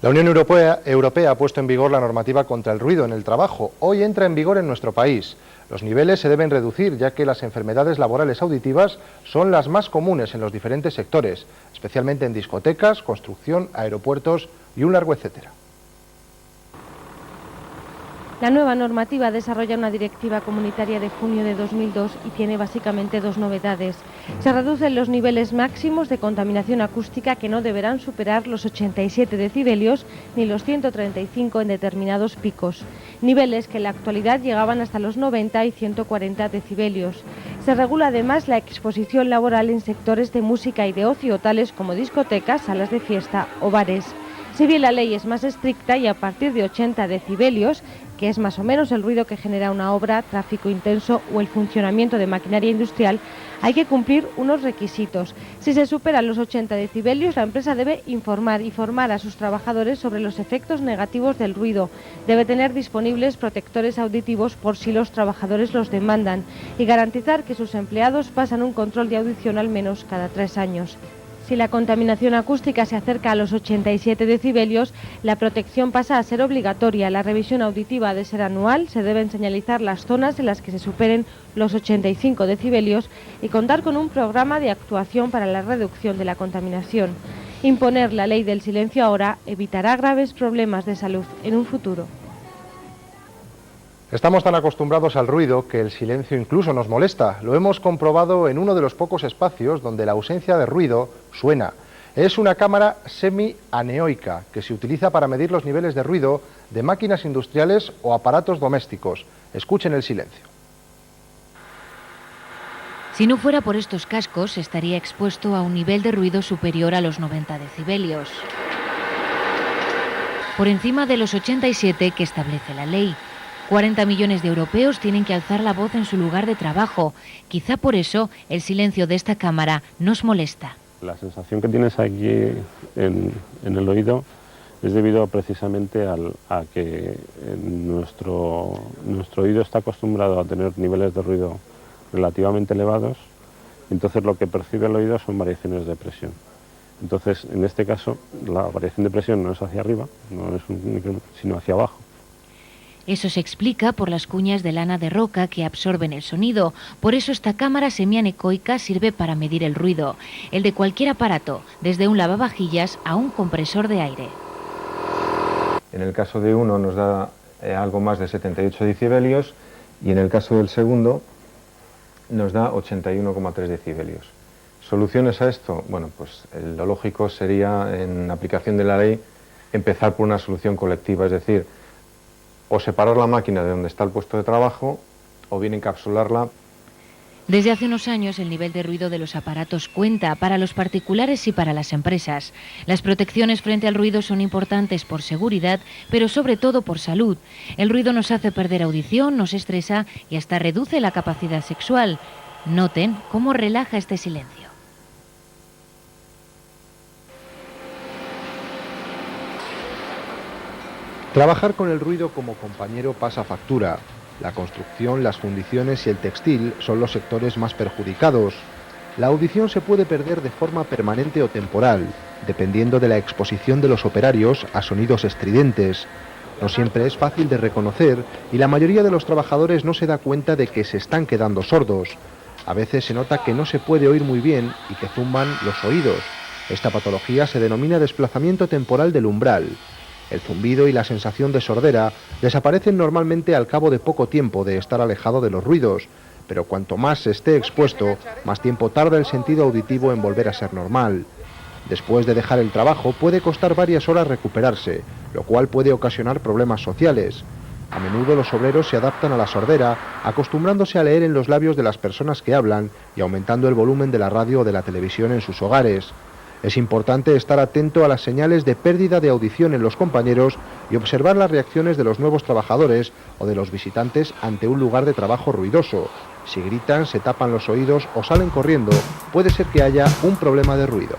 La Unión Europea ha puesto en vigor la normativa contra el ruido en el trabajo. Hoy entra en vigor en nuestro país. Los niveles se deben reducir, ya que las enfermedades laborales auditivas son las más comunes en los diferentes sectores, especialmente en discotecas, construcción, aeropuertos y un largo etcétera. La nueva normativa desarrolla una directiva comunitaria de junio de 2002 y tiene básicamente dos novedades. Se reducen los niveles máximos de contaminación acústica, que no deberán superar los 87 decibelios ni los 135 en determinados picos, niveles que en la actualidad llegaban hasta los 90 y 140 decibelios. Se regula además la exposición laboral en sectores de música y de ocio, tales como discotecas, salas de fiesta o bares. Si bien la ley es más estricta y a partir de 80 decibelios, que es más o menos el ruido que genera una obra, tráfico intenso o el funcionamiento de maquinaria industrial, hay que cumplir unos requisitos. Si se superan los 80 decibelios, la empresa debe informar a sus trabajadores sobre los efectos negativos del ruido. Debe tener disponibles protectores auditivos por si los trabajadores los demandan y garantizar que sus empleados pasan un control de audición al menos cada 3 años. Si la contaminación acústica se acerca a los 87 decibelios, la protección pasa a ser obligatoria. La revisión auditiva ha de ser anual, se deben señalizar las zonas en las que se superen los 85 decibelios y contar con un programa de actuación para la reducción de la contaminación. Imponer la ley del silencio ahora evitará graves problemas de salud en un futuro. Estamos tan acostumbrados al ruido que el silencio incluso nos molesta. Lo hemos comprobado en uno de los pocos espacios donde la ausencia de ruido suena. Es una cámara semi-aneoica que se utiliza para medir los niveles de ruido de máquinas industriales o aparatos domésticos. Escuchen el silencio. Si no fuera por estos cascos, estaría expuesto a un nivel de ruido superior a los 90 decibelios. Por encima de los 87 que establece la ley. 40 millones de europeos tienen que alzar la voz en su lugar de trabajo. Quizá por eso el silencio de esta cámara nos molesta. La sensación que tienes aquí en el oído es debido precisamente a que nuestro oído está acostumbrado a tener niveles de ruido relativamente elevados, entonces lo que percibe el oído son variaciones de presión. Entonces, en este caso, la variación de presión no es hacia arriba, no es un micrómetro, sino hacia abajo. Eso se explica por las cuñas de lana de roca que absorben el sonido. Por eso esta cámara semianecoica sirve para medir el ruido, el de cualquier aparato, desde un lavavajillas a un compresor de aire. En el caso de uno nos da algo más de 78 decibelios y en el caso del segundo nos da 81,3 decibelios. ¿Soluciones a esto? Bueno, pues lo lógico sería, en aplicación de la ley, empezar por una solución colectiva, es decir, o separar la máquina de donde está el puesto de trabajo, o bien encapsularla. Desde hace unos años el nivel de ruido de los aparatos cuenta para los particulares y para las empresas. Las protecciones frente al ruido son importantes por seguridad, pero sobre todo por salud. El ruido nos hace perder audición, nos estresa y hasta reduce la capacidad sexual. Noten cómo relaja este silencio. Trabajar con el ruido como compañero pasa factura. La construcción, las fundiciones y el textil son los sectores más perjudicados. La audición se puede perder de forma permanente o temporal, dependiendo de la exposición de los operarios a sonidos estridentes. No siempre es fácil de reconocer y la mayoría de los trabajadores no se da cuenta de que se están quedando sordos. A veces se nota que no se puede oír muy bien y que zumban los oídos. Esta patología se denomina desplazamiento temporal del umbral. El zumbido y la sensación de sordera desaparecen normalmente al cabo de poco tiempo de estar alejado de los ruidos, pero cuanto más se esté expuesto, más tiempo tarda el sentido auditivo en volver a ser normal. Después de dejar el trabajo puede costar varias horas recuperarse, lo cual puede ocasionar problemas sociales. A menudo los obreros se adaptan a la sordera, acostumbrándose a leer en los labios de las personas que hablan y aumentando el volumen de la radio o de la televisión en sus hogares. Es importante estar atento a las señales de pérdida de audición en los compañeros y observar las reacciones de los nuevos trabajadores o de los visitantes ante un lugar de trabajo ruidoso. Si gritan, se tapan los oídos o salen corriendo, puede ser que haya un problema de ruido.